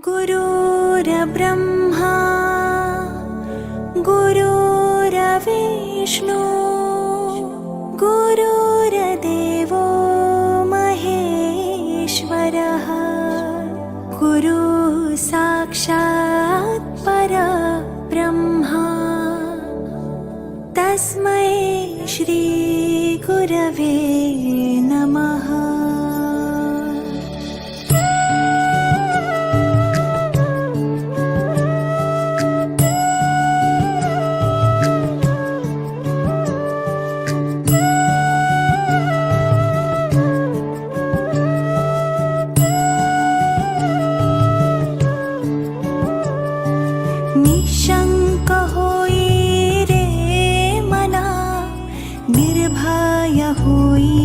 गुरुर्ब्रह्मा गुरुर्विष्णु गुरुर्देवो महेश्वरः गुरुः साक्षात् परब्रह्मा तस्मै श्री गुरवे नमः। निशंक होई रे मना, निर्भय होई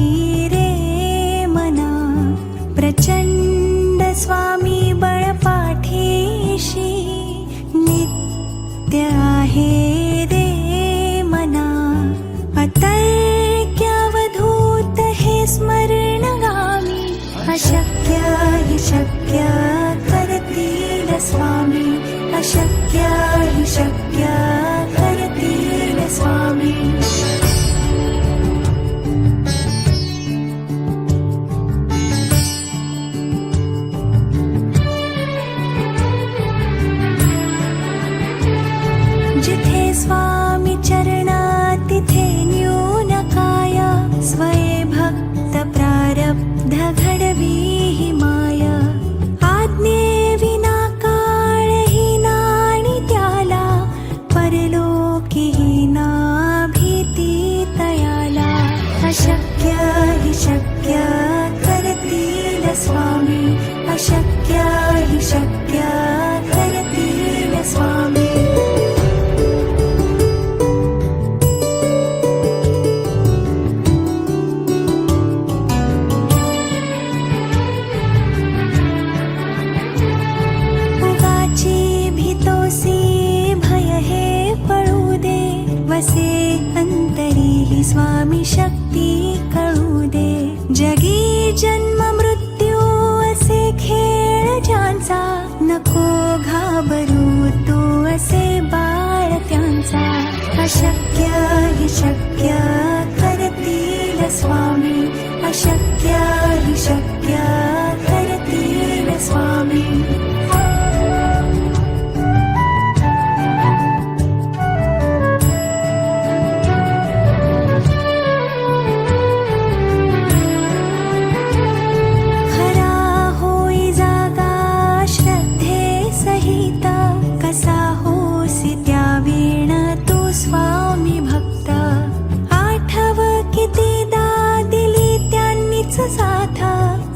रे मना, प्रचंड स्वामी बळपाठीशी नित्य आहे रे मना। अतर्क्यावधूत हे स्मरणगामी, अशक्य हि शक्य करतील स्वामी, अशक्य हि शक्य करतील स्वामी। जिथे स्वामी चरणा तिथे न्यून काय, स्वये भक्त प्रारब्ध घडवी हि माया। आज्ञे विना काळ हि नाणी त्याला, परलोकी हि ना भीती तयाला। अशक्य हि शक्य करतील स्वामी, अशक्य हि शक्य करतील स्वामी। वसे अंतरी ही स्वामी शक्ती कळू दे। जगी जन्म मृत्यू असे खेळ ज्यांचा, नको घाबरू तू असे बाळ त्यांचा। अशक्य हि शक्य करतील स्वामी, अशक्य हि शक्य करतील स्वामी।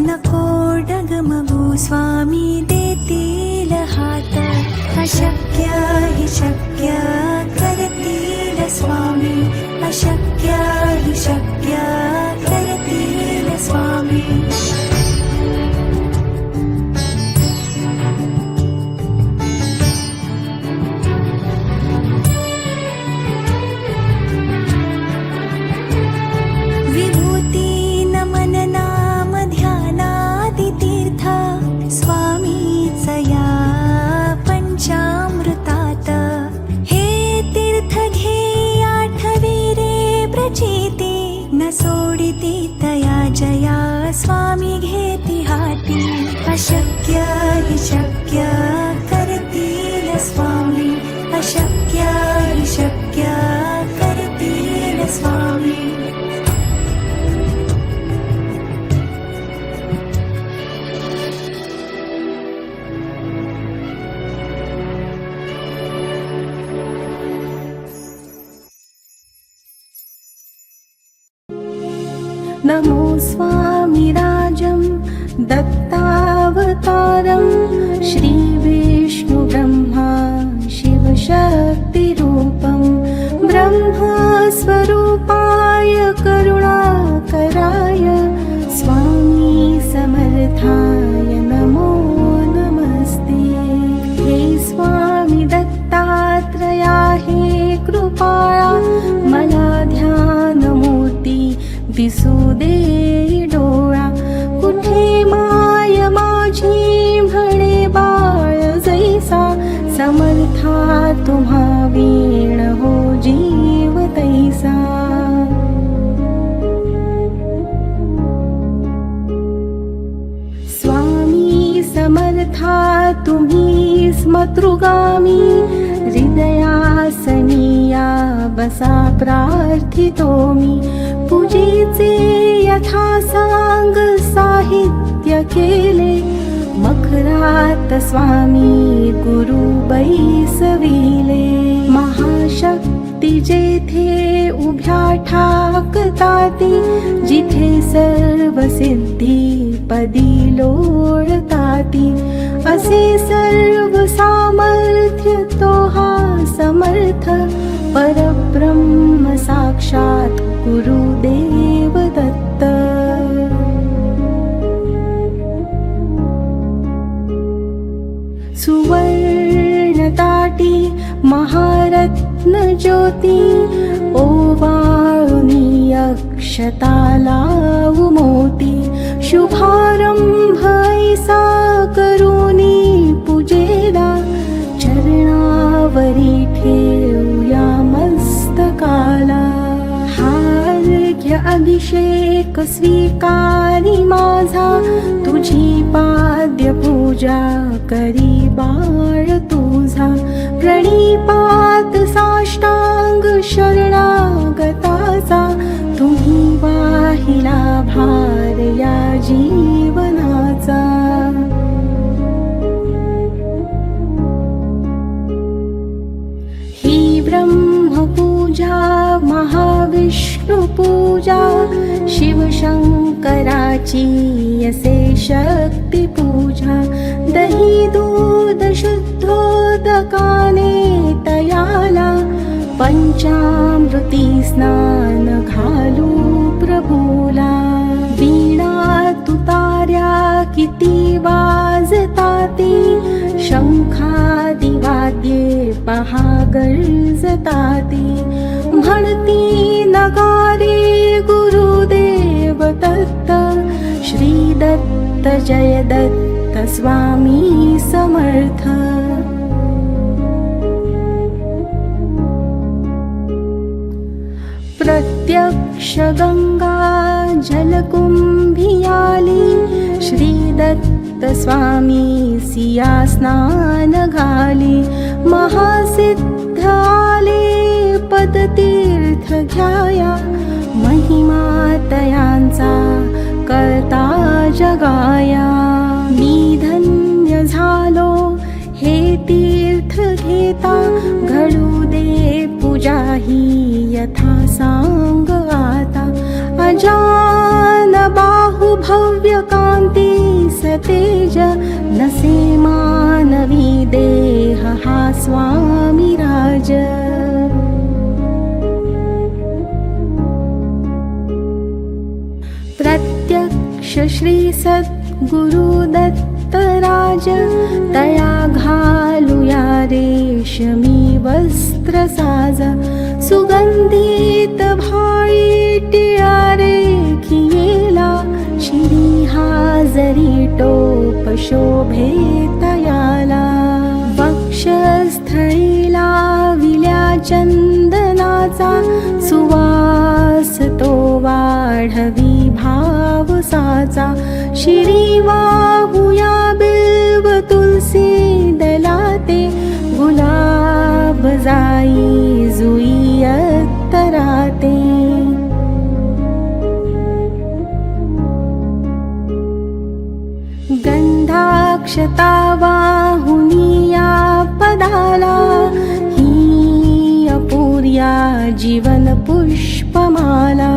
नको डगमगू स्वामी देतील हात, अशक्य हि शक्य करतील स्वामी, अशक्य हि शक्य करतील स्वामी। सोडिती तया जया स्वामी घेती हाती, अशक्य हि शक्य करतील स्वामी, अशक्य हि शक्य करतील स्वामी। नमो स्वामिराजं दत्तावतारं, श्रीविष्णुब्रह्मा शिवशक्तिरूपं, ब्रह्मस्वरूपाय करुणाकराय स्वामी समर्थाय नमो नमस्ते। हे स्वामी दत्तात्रया हे कृपाळा, मला ध्यानमूर्ती दिसू दे डोळा, कुठे मा समर्था तुम्ही स्मतृगामी हृदयासनिया बसा प्रार्थितो मी पूजेचे यथा सांग साहित्य केले मखरात स्वामी गुरु बैसविले महाशक्ती जेथे उभ्या ठाकताती जिथे सर्व सिद्धी पदी लोळताती असे सर्व सामर्थ्य तो हा समर्थ परब्रह्म साक्षात गुरुदेव दत्त सुवर्ण ताटी महारत्न ज्योती ओवाळुनी अक्षता लावू मोती शुभारंभ ऐसा करुनी पूजेला चरणावरी ठेवूया मस्तकाला हार्घ्य अभिषेक स्वीकारी माझा तुझी पाद्य पूजा करी बाळ तुझा प्रणिपात साष्टांग शरणागताचा तुम्ही वाहिला भार या जीवनाचा ही ब्रह्मपूजा महाविष्णू पूजा शिवशंकराची असे शक्ती पूजा दही दूध शुद्धोदकाने तयाला पंचामृती स्नान घालू प्रभूला वीणा तुतार्या किती वाजताती शंखादी वाद्ये पहा गरजताती म्हणती नगारे गुरुदेव दत्त श्री दत्त जय दत्त स्वामी समर्थ प्रत्यक्ष गंगा जलकुंभी आली श्री दत्त स्वामी सिया स्नान घाली महासिद्ध आले पदतीर्थ घ्याया महिमा तयांचा करता जगाया मी धन्य झालो हे तीर्थ घेता घडू दे पूजा ही यथा सांग आता अजान बाहु भव्य कांती सतेज नसे मानवी देह हा स्वामी राज प्रत्यक्ष श्री सद्गुरु दत्त राज तया घालूया रेशमी वस्त्र साज सुगंधित भाळी टिळा रेखियेला शिरी हाजरी टोप शोभे तयाला वक्षस्थळी लाविल्या चंदनाचा सुवास तो वाढवी भाव साचा शिरी वाहुया बिल्व तुलसी दलाते गुलाब जाई जुई अत्तराते गंधाक्षता वाहुनिया पदाला ही अपूर्या जीवन पुष्पमाला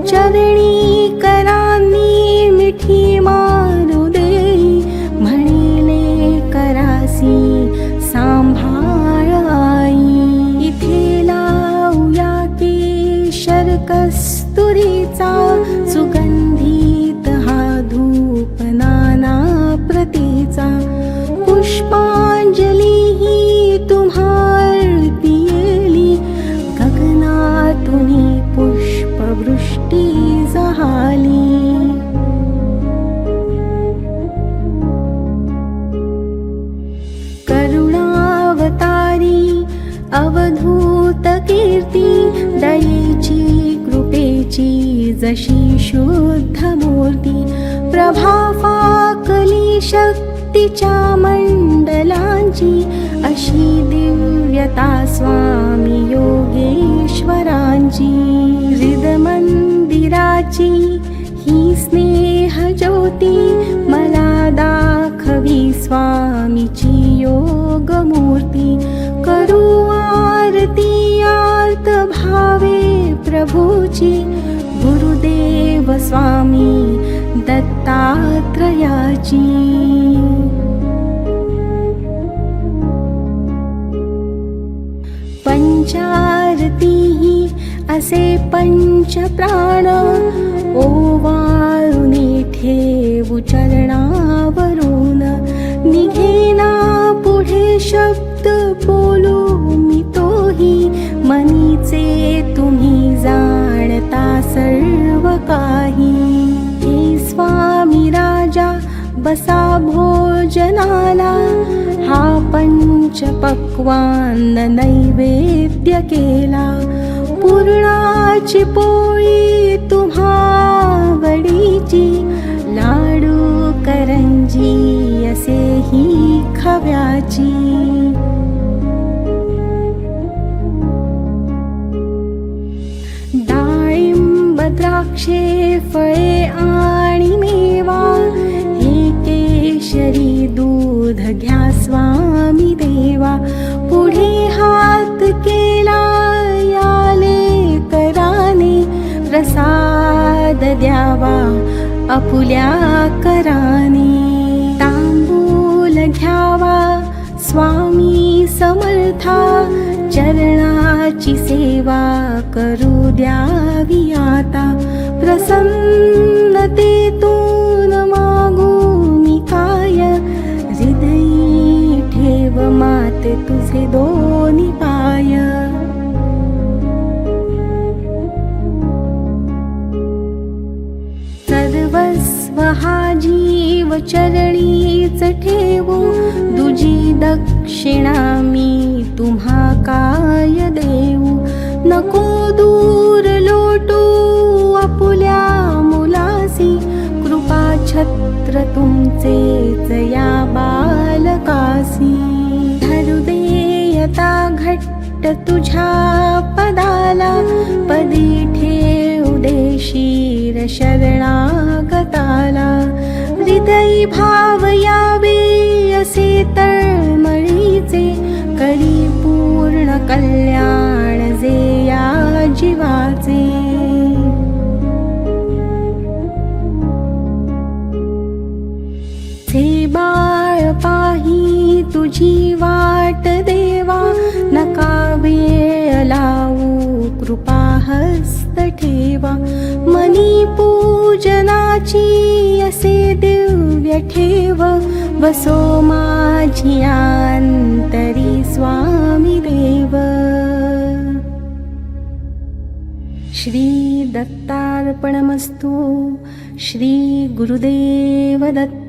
चरणी करांनी मिठी मारू देई म्हणिले करासी सांभाळ आई इथे लावूया केशर कस्तुरीचा सुगंधित हा धूप नाना प्रतीचा पुष्पांजली ही तुम्हार पियेली गगनातुनी पुष्पवृष्टी जहाली करुणावतारी अवधूत कीर्ती दयेची कृपेची जशी शुद्ध मूर्ती प्रभाफाकली शक्ती तिच्या मंडलांची अशी दिव्यता स्वामी योगेश्वरांची. हृदमंदिराची ही स्नेह ज्योती मला दाखवी स्वामीची योगमूर्ती. करू आरती आर्त भावे प्रभूची गुरुदेव स्वामी दत्तात्रयाची. पंचारती असे पंचप्राण ओवाळून ठेवू चरणावरून. निघेना पुढे शब्द बोलू मी तोही मनीचे तुम्ही जाणता सर्व काही. हे स्वामी राजा बसा भोजनाला हा पंचपक्वान्न नैवेद्य केला. पुरणाची पोळी तुम्हा आवडीची लाडू करंजी असेही खव्याची. डाळिंब द्राक्षे फळे आणि मेवा हे केशरी दूध घ्या स्वामी देवा. पुढे हात केला याले कराने प्रसाद द्यावा आपुल्या कराने. तांबूल घ्यावा स्वामी समर्था चरणाची सेवा करू द्यावी आता. प्रसन्नतेतून मागू मी काय हृदयी ठेव माते तुझे दोन्ही पाय. सर्वस्व हा जीव चरणीच ठेवू दुजी दक्षिणा मी तुम्हा काय देऊ. नको दूर लोटू आपुल्या मुलासी कृपा छत्र तुमचेच या बालकासी. धरू देयता घट्ट तुझ्या पदाला पदी ठेव देशीर शरणागताला. हृदयी भाव यावे असे तळमळीचे करी पूर्ण कल्याण जे या जीवाचे. हे बाळ पाही तुझी वाट देवा नका वेळ लावू कृपा हस्त ठेवा. मनी पूजनाची असे दिव्य ठेव बसो माझी अंतरी स्वामी देव. श्री दत्तार्पणमस्तु. श्री गुरुदेव दत्त.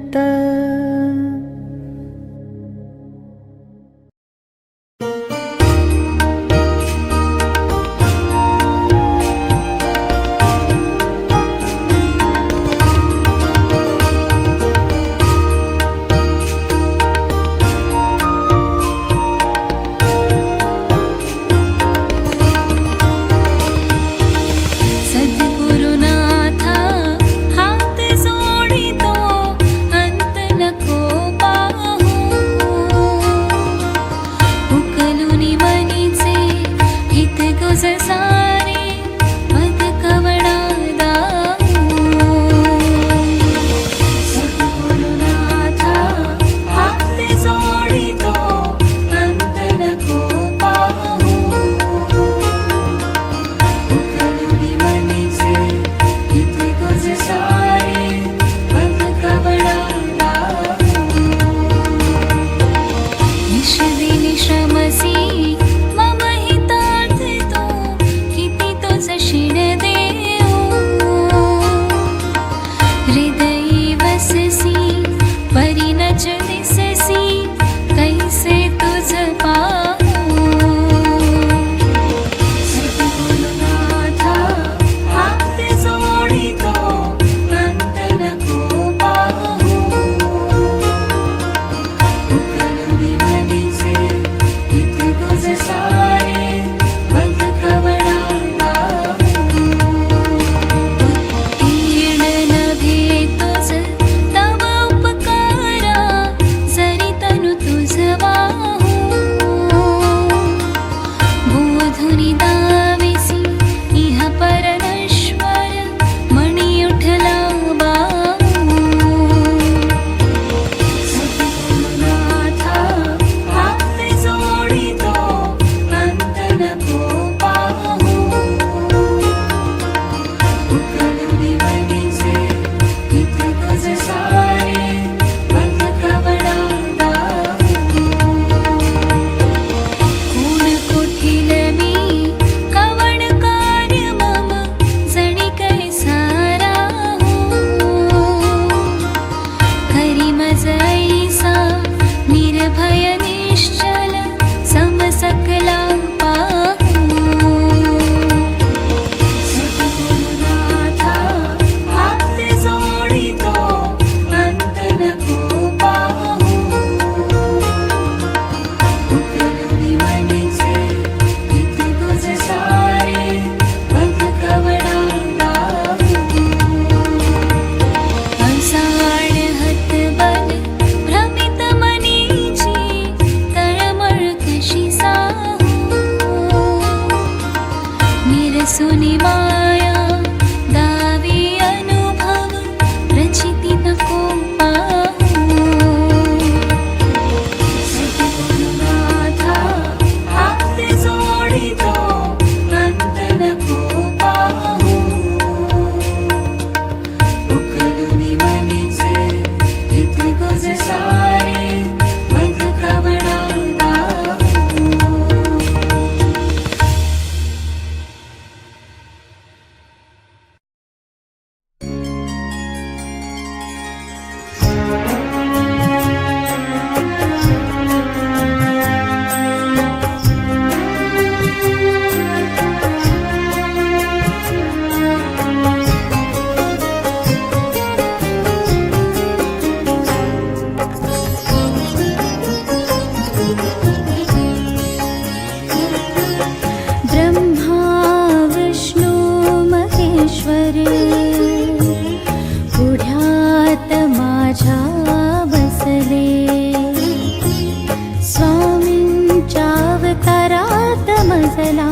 दिसला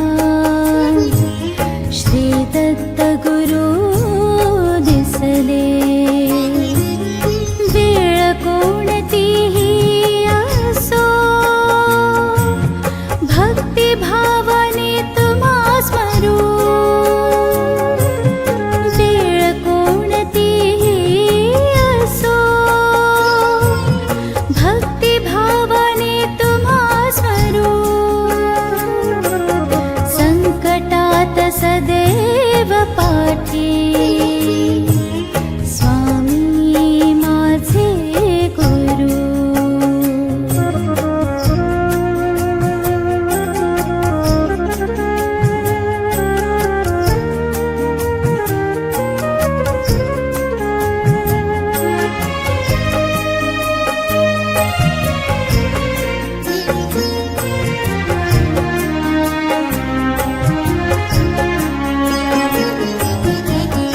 श्री दत्त गुरु दिसले वेळ कोणतीही असो भक्ती भावाने तुम्हा स्मरू वेळ कोणतीही असो भक्ती भावाने तुम्हा स्मरू संकटात सदैव पाठी स्वामी माझे गुरु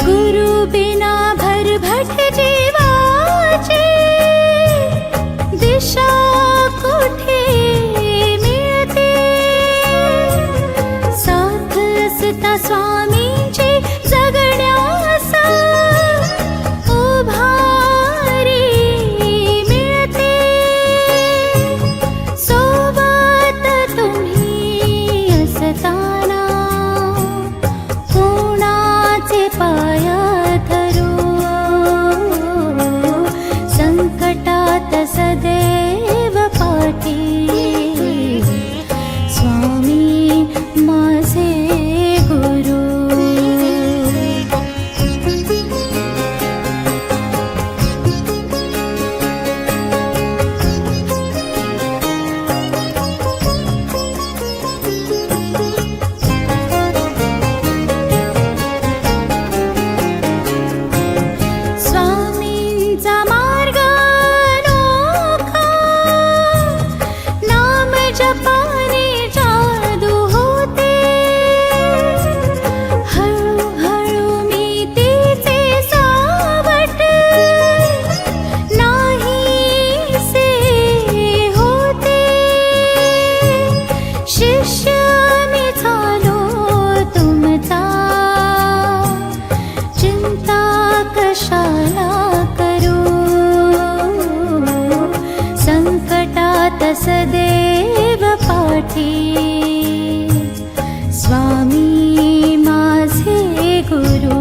गुरु बिना भरभट जीवाची दिशा कुठे मिळते साथ असता स्वामींची जगण्यासा उभारी मिळते सोबत तुम्ही असताना कोणाचे पाया धरू संकटात सदैव पाठी स्वामी माझे गुरु स्वामींचा मार्ग अनोखा नाम जपाने जादू होते हळूहळू मी तिचे सावट नाहीसे होते शिष्य मी झालो तुमचा चिंता कशाला करू संकटात सदैव पाठी स्वामी माझे गुरु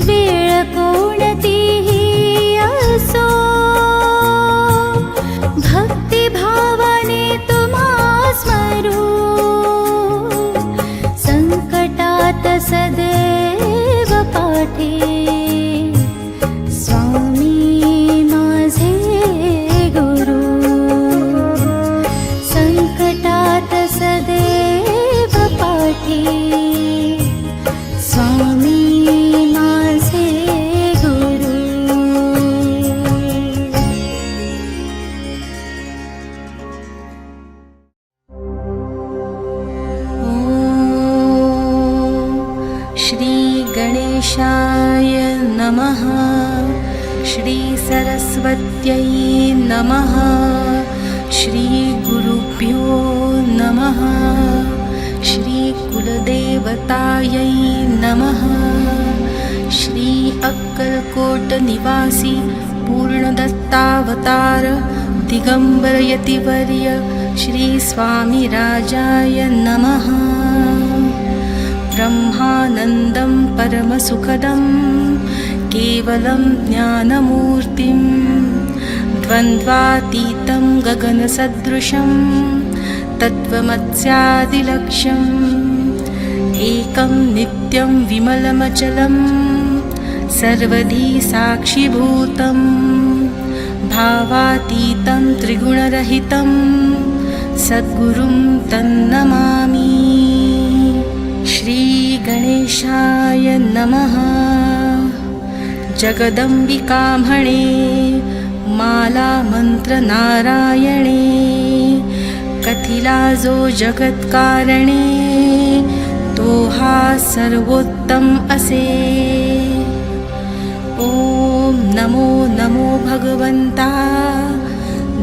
वेळ कोणतीही असो भक्ती भावाने तुम्हा स्मरू संकटात सदैव पाठी स्वामी माझे गुरु संकटात सदैव पाठी स्वामी माझे गुरु श्री गणेशाय नमः श्री सरस्वत्यै नमः श्री गुरुभ्यो नमः श्री कुलदेवतायै नमः श्री अक्कलकोट निवासी पूर्णदत्तावतार दिगंबर यतिवर्य श्री स्वामी राजाय नमः ब्रह्मानन्दं परमसुखदं केवलं ज्ञानमूर्तिं द्वन्द्वातीतं गगनसदृशं तत्त्वमस्यादिलक्ष्यम् एकं नित्यं विमलमचलं सर्वधी साक्षिभूतं भावातीतं त्रिगुणरहितं सद्गुरुं तन्नमामि श्री गणेशाय नमः जगदंबिकामणे माला मंत्र नारायणे कथिला जो जगत्कारणे तो हा सर्वोत्तम असे ओम नमो नमो भगवंता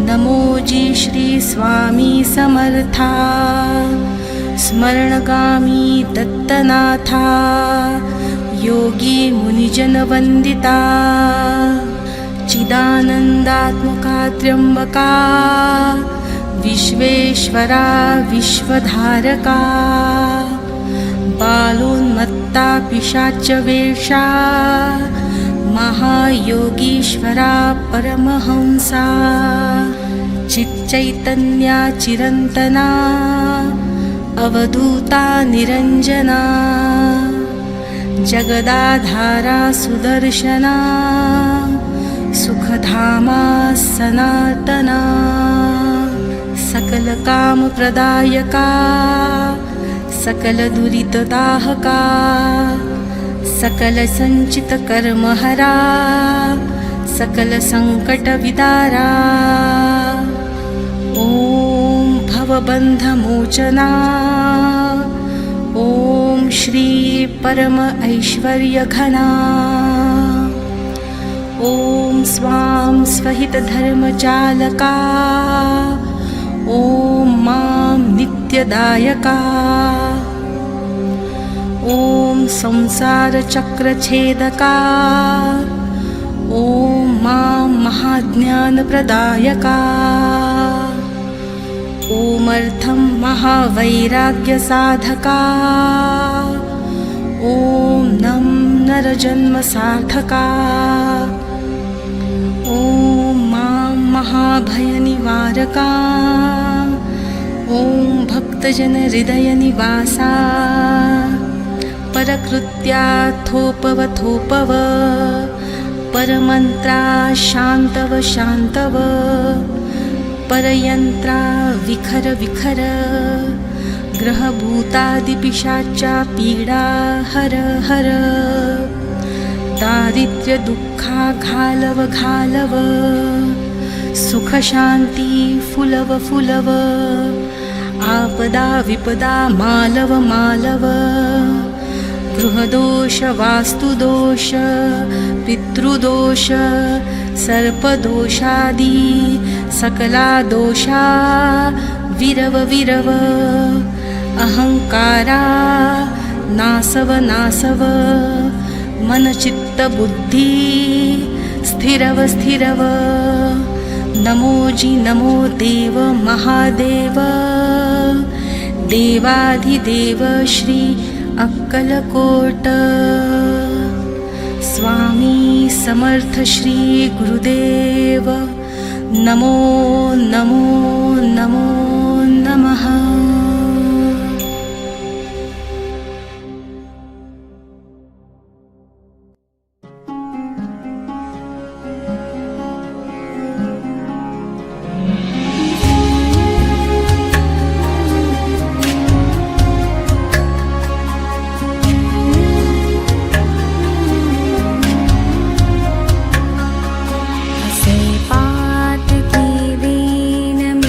नमोजी श्री स्वामी समर्था स्मरणगामी दत्तनाथा योगी मुनिजनवन्दिता चिदानन्दात्मका त्र्यम्बका विश्वेश्वरा विश्वधारका बालोन्मत्ता पिशाचवेषा महायोगीश्वरा परमहंसा चिच्चैतन्या चिरन्तना अवधूता निरञ्जना जगदाधारा सुदर्शना सुखधामा सनातना सकलकामप्रदायका सकलदुरितदाहका सकलसञ्चितकर्महरा सकलसङ्कटविदारा ॐ भवबन्धमोचना ॐ श्री परम ऐश्वर्यघना ॐ स्वां स्वहितधर्मचालका ॐ मां नित्यदायका ॐ संसारचक्रछेदका ॐ मां महाज्ञानप्रदायका ॐ महावैराग्यसाधका ॐ नं नरजन्मसार्थका ॐ मां महाभयनिवारका ॐ भक्तजनहृदयनिवासा परकृत्या थोपव परमन्त्रा शान्तव शान्तव परयन्त्रा विखर ग्रहभूतादिपिशाचा पीडा हर हर दारिद्र्यदुःखा घालव सुखशान्ति फुलव आपदा विपदा मालव गृहदोष वास्तुदोष पितृदोष सर्पदोषादि सकला दोषा विरव अहंकारा नासव मनचित्तबुद्धि स्थिरव नमोजी नमो देव महादेव देवाधिदेव श्री अक्कलकोट स्वामी समर्थ श्री गुरुदेव नमो नमः पात की दीन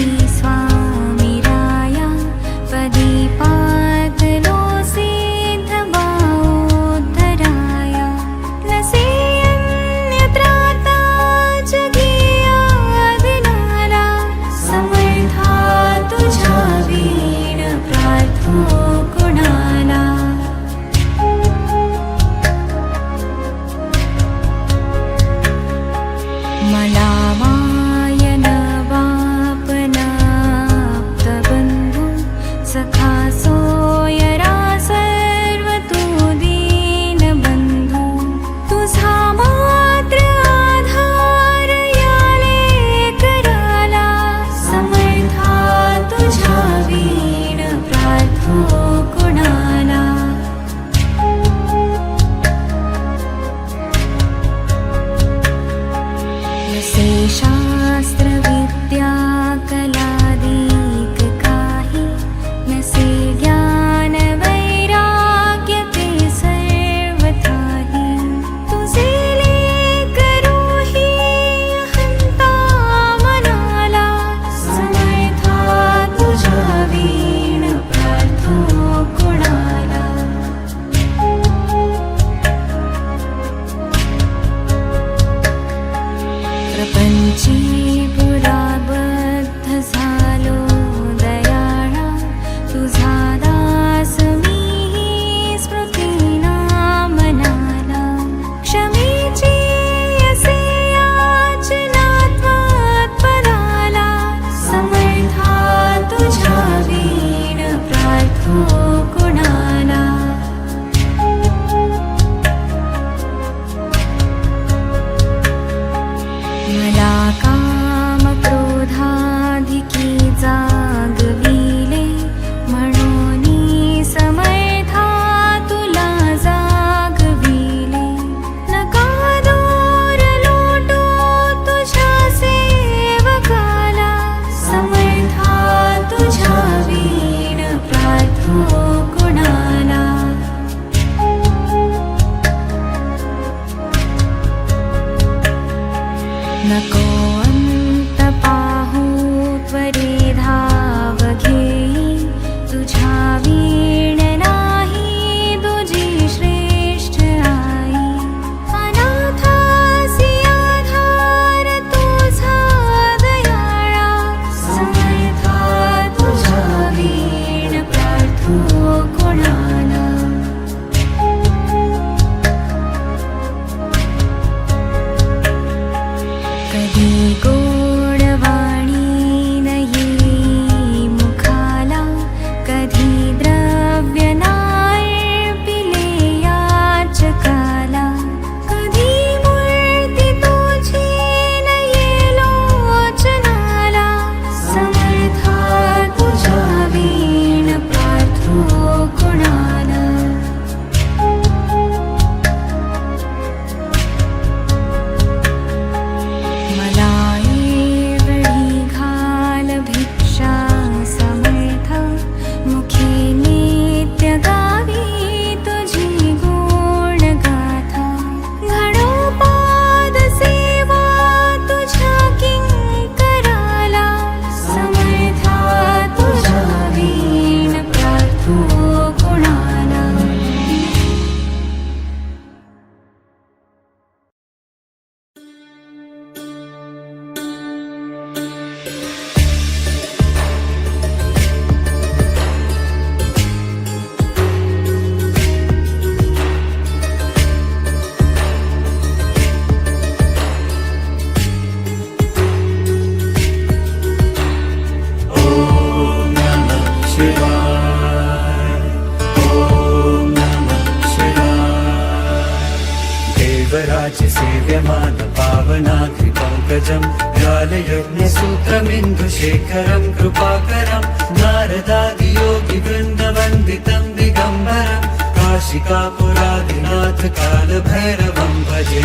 श्रीशैलवंशनिवासमिन्दुशेखरं कृपाकरं नारदादियोगिवृन्दवन्दितं दिगम्बरं काशिकापुरादिनाथ कालभैरवं भजे। ॐ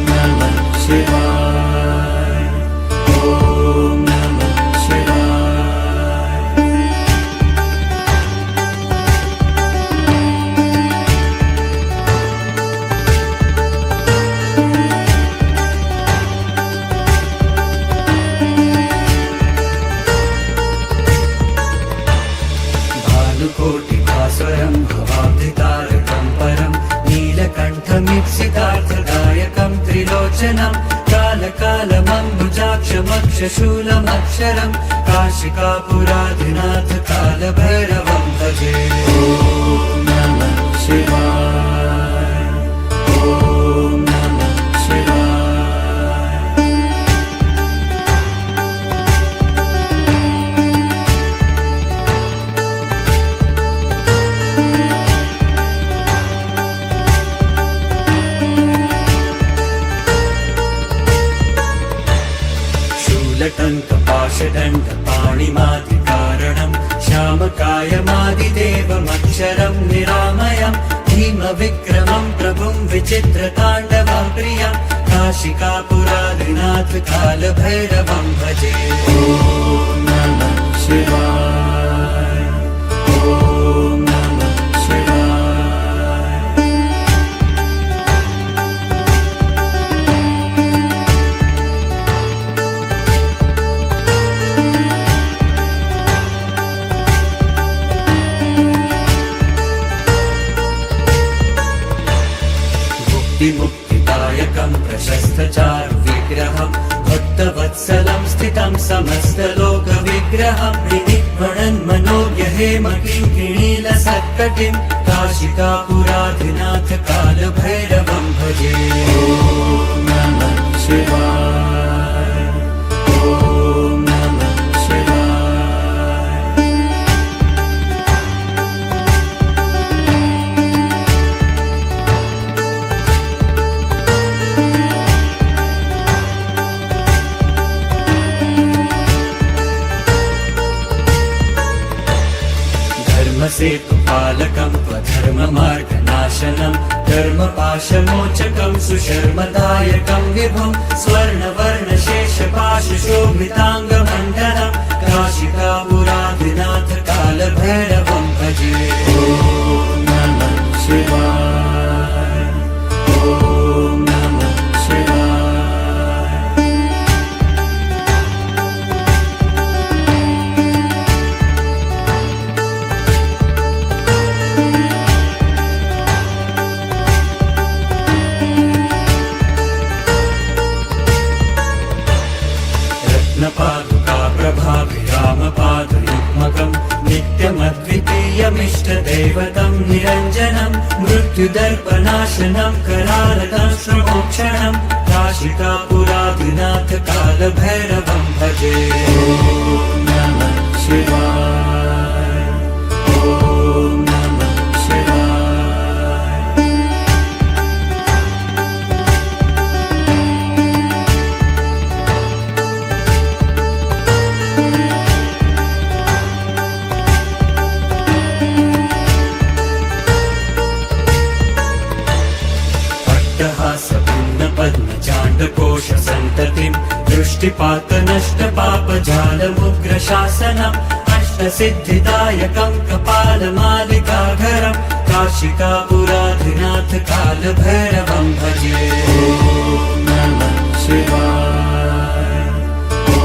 नमः शिवाय, ॐ नमः शिवाय। भानुकोटिभास्वरं भवाब्धितारकं परं नीलकण्ठमीप्सितार्थदायकं त्रिलोचनं कालकालमम्बुजाक्षमक्षशूलमक्षरं काशिकापुराधिनाथ कालभैरवं भजे। ॐ नमः शिवाय, ॐ नमः शिवाय। शूलटङ्कपाशदण्डपाणिमादिकारणं श्यामकायमादिदेवमक्षरं निरामयं भीमविक्रमं प्रभुं विचित्रताण्डवं प्रियं काशिकापुरादिनाथ कालभैरवं भजे। ॐ नमः शिवाय, ॐ नमः शिवाय। मुक्तिदायकं प्रशस्तचारुविग्रहं भक्तवत्सलं स्थितं समस्तलोकविग्रहं विनिर्मणन्मनोज्ञहेमकिङ्किणीलसत्कटिं काशिकापुराधिनाथ कालभैरवं भजे। ॐ नमः शिवाय, ॐ नमः शिवाय। धर्मसेतुपालकं त्वधर्ममार्गनाशनं धर्मपाशमोचकं सुशर्मदायकं विभुं स्वर्णवर्णशेषपाशशोभिताङ्गमण्डलं काशिकापुराधिनाथ कालभैरवं भजे। ॐ नमः शिवाय, ॐ नमः शिवाय। रत्नपादुकाप्रभाभिरामपादयुग्मकं नित्यमद्वितीयमिष्टदैवतं निरञ्जनं मृत्युदर्पनाशनं करालकं श्रमोक्षणं काशिकापुराधिनाथ कालभैरवं भजे। ॐ नमः शिवाय, ॐ नमः शिवाय। पद्मचाण्डकोशसन्ततिं दृष्टिपातनष्टपापजालमुग्रशासनम् अष्टसिद्धिदायकं कपालमालिकाघरं काशिकापुराधिनाथ कालभैरवं भजे। ॐ नमः शिवाय, ॐ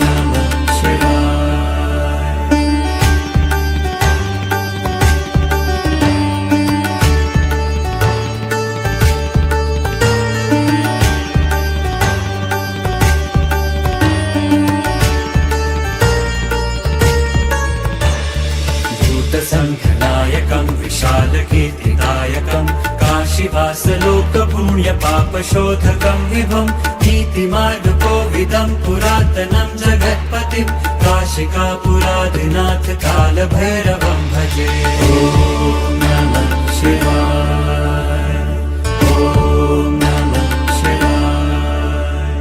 नमः शिवाय। भूतसङ्घनायकं विशालकीर्तिदायकं काशीवासलोकपुण्यपापशोधकं विभुं नीतिमार्गकोविदं पुरातनं जगत्पतिं काशिकापुराधिनाथ कालभैरवं भजे। ॐ नमः शिवाय, ॐ नमः शिवाय।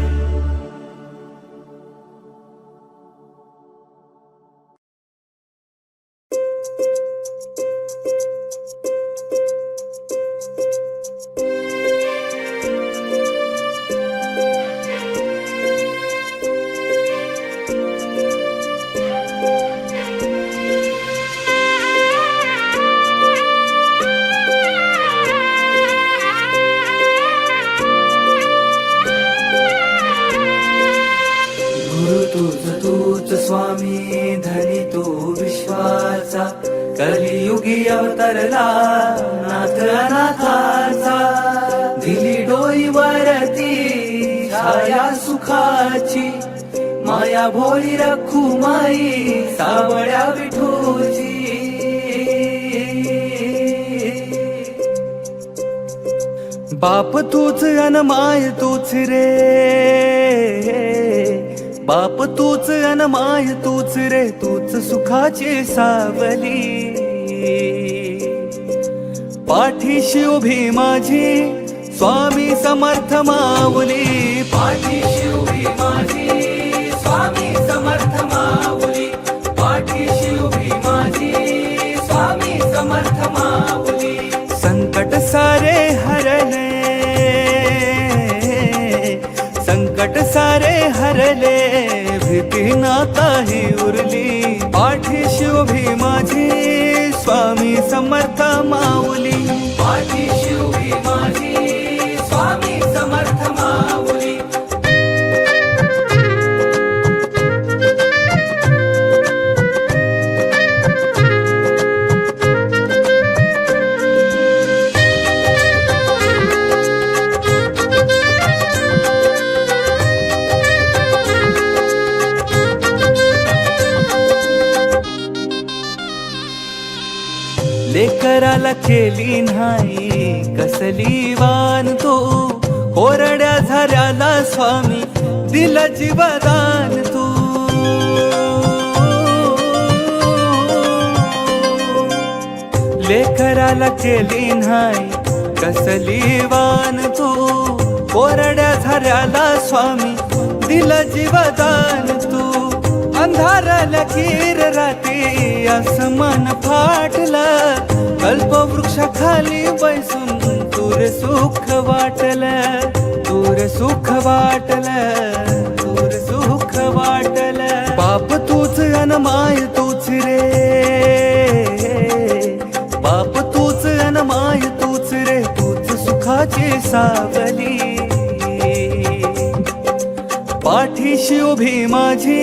गुरु तूच स्वामी धनी तू विश्वाचा कलियुगी अवतरला नाथ अनाथाचा दिली डोईवरती छाया सुखाची माया भोळी रखुमाई सावळ्या विठूची बाप तूच अन माय तूच रे बाप तूच अन माय तूच रे तूच सुखाची सावली पाठीशी उभी माझी स्वामी समर्थ माऊली पाठीशी उभी माझी स्वामी समर्थ माऊली पाठीशी उभी माझी स्वामी समर्थ माऊली संकट सारे हरले संकट सारे हरले भीती ना काही उरली पाठीशी उभी माझी स्वामी समर्थ माऊली पाठीशी उभी माझी स्वामी समर्थ माऊली लेकराला केली नाही कसली वान तू कोरड्या झाल्याला स्वामी दिला जीवदान तू लेकराला केली नाही कसली वान तू कोरड्या झाल्याला स्वामी दिला जीवदान तू अंधाराला किर राती आसमान फाटलं कल्पवृक्षाखाली बैसून तूर सुख वाटलं तूर सुख वाटलं तूर सुख वाटलं बाप तूच अन माय तूच रे बाप तूच अन माय तूच रे तूच सुखाची सावली पाठीशी उभी माझी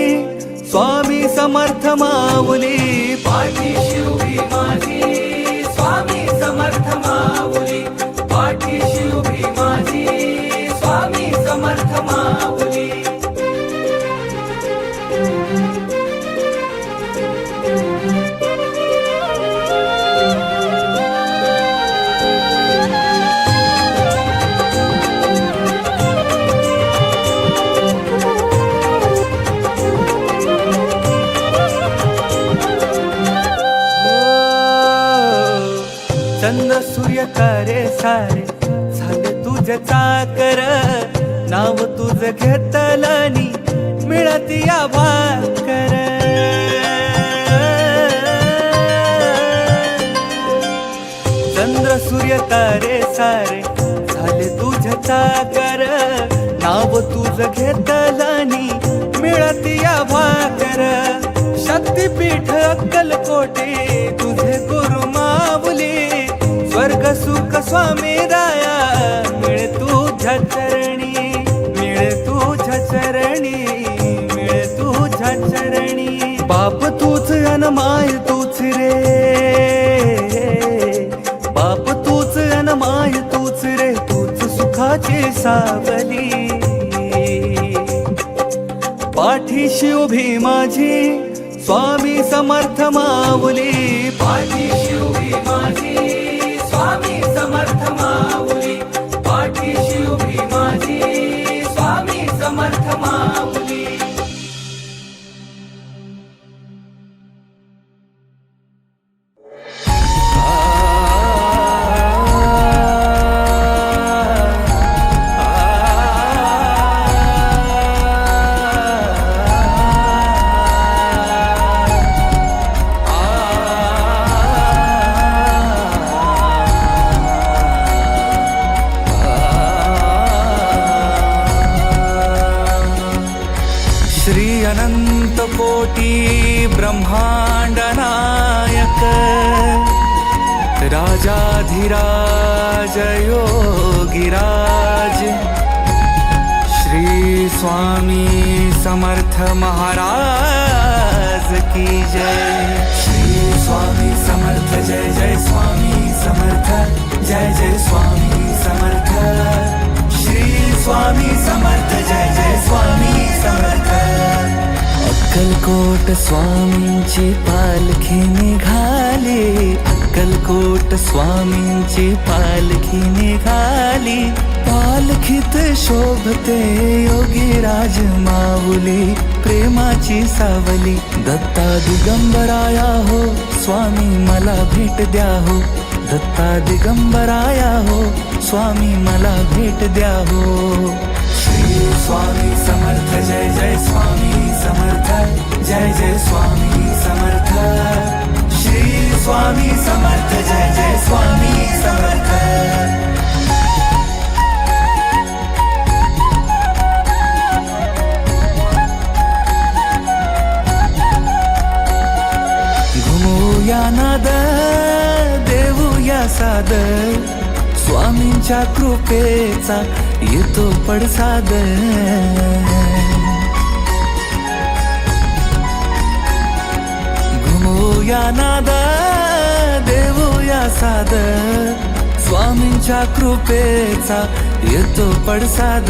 स्वामी समर्थ माऊली पाठीशी उभी माझी स्वामी समर्थ माऊली पाठीशी उभी माझी स्वामी समर्थ माऊली चंद सूर्य तारे सारे झाले तुझे चाकर नाव तुझ घेतलनी मिळती या भाकर चंद्र सूर्य तारे सारे झाले तुझे चाकर नाव तुझ घेतलनी मिळती या भाकर शक्तीपीठ अक्कलकोटे तुझे गुरु माऊली स्वर्ग सुख स्वामी राया मिळे तुझ्या चरणी मिळे तुझ्या चरणी मिळे तुझ्या चरणी बाप तूच अन माय तूच रे बाप तूच अन माय तूच रे तूच सुखाची सावली पाठीशी उभी माझी स्वामी समर्थ माऊली पाठीशी उभी माझी स्वामी समर्थ माऊली पाठीशी उभी माझी स्वामी समर्थ माऊली अनंत कोटी ब्रह्मांड नायक राजाधिराज योगिराज श्री स्वामी समर्थ महाराज की जय। श्री स्वामी समर्थ जय जय स्वामी समर्थ जय जय स्वामी समर्थ। श्री स्वामी समर्थ जय जय स्वामी समर्थ। अक्कलकोट स्वामींची पालखी निघाली, अक्कलकोट स्वामींची पालखी निघाली। पालखीत शोभते योगीराज माऊली, प्रेमाची सावली। दत्ता दिगंबराया हो स्वामी मला भेट द्या हो, दत्ता दिगंबराया हो स्वामी मला भेट द्या हो। श्री स्वामी समर्थ जय जय स्वामी समर्थ जय जय स्वामी समर्थ। श्री स्वामी समर्थ जय जय स्वामी समर्थ। घुमूया नाद देऊया साद, स्वामींच्या कृपेचा येतो पडसाद। घुमूया नाद देऊया साद, स्वामींच्या कृपेचा येतो पडसाद।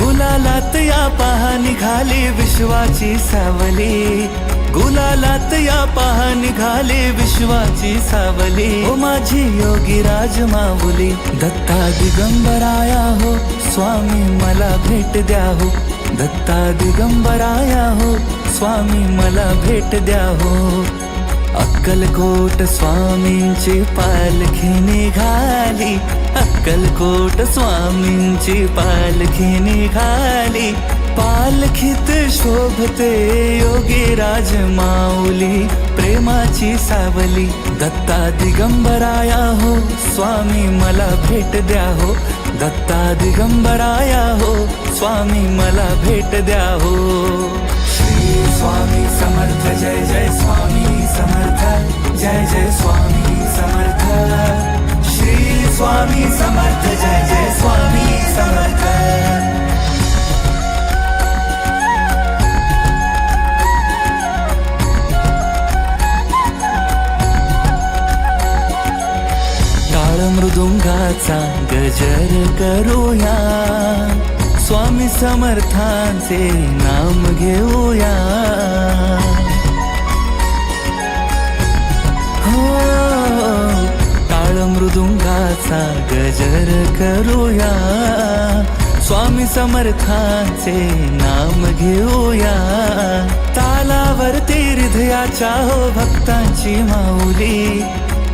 गुलालात या पहा निघाली विश्वाची सावली, गुलालात या पहा निघाली विश्वाची सावली। ओ माझी योगीराज माऊली, दत्ता दिगंबराया हो स्वामी मला भेट द्या हो, दत्ता दिगंबराया हो स्वामी मला भेट द्या हो। अक्कलकोट स्वामींची पालखी निघाली, अक्कलकोट स्वामींची पालखी निघाली। पालखीत शोभते योगीराज माऊली, प्रेमाची सावली। दत्ता दिगंबराया हो स्वामी मला भेट द्या हो, दत्ता दिगंबराया हो स्वामी मला भेट द्या हो। श्री स्वामी समर्थ जय जय स्वामी समर्थ जय जय स्वामी समर्थ। श्री स्वामी समर्थ जय जय स्वामी समर्थ। मृदुंगाचा गजर करूया, स्वामी समर्थांचे नाम घेऊया। हो टाळ मृदुंगाचा गजर करूया, स्वामी समर्थांचे नाम घेऊया। तालावरती हृदयाच्या हो भक्तांची माऊली,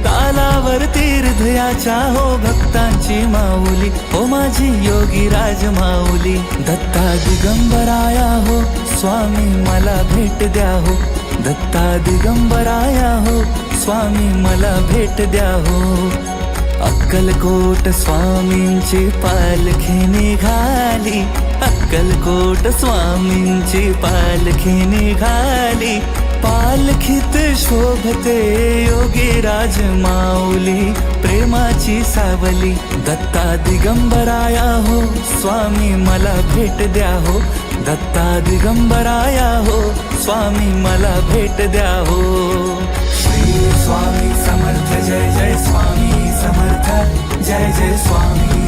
तालावरती हृदयाच्या हो भक्तांची माऊली। ओ माझी योगीराज माऊली, दत्ता दिगंबराया हो स्वामी मला भेट द्या हो, दत्ता दिगंबराया हो स्वामी मला भेट द्या हो। अक्कलकोट स्वामींची पालखी निघाली, अक्कलकोट स्वामींची पालखी निघाली। पालखीत शोभते योगीराज माऊली, प्रेमाची सावली। दत्ता दिगंबराया हो स्वामी मला भेट द्या हो, दत्ता दिगंबराया हो स्वामी मला भेट द्या हो। श्री स्वामी समर्थ जय जय स्वामी समर्थ जय जय स्वामी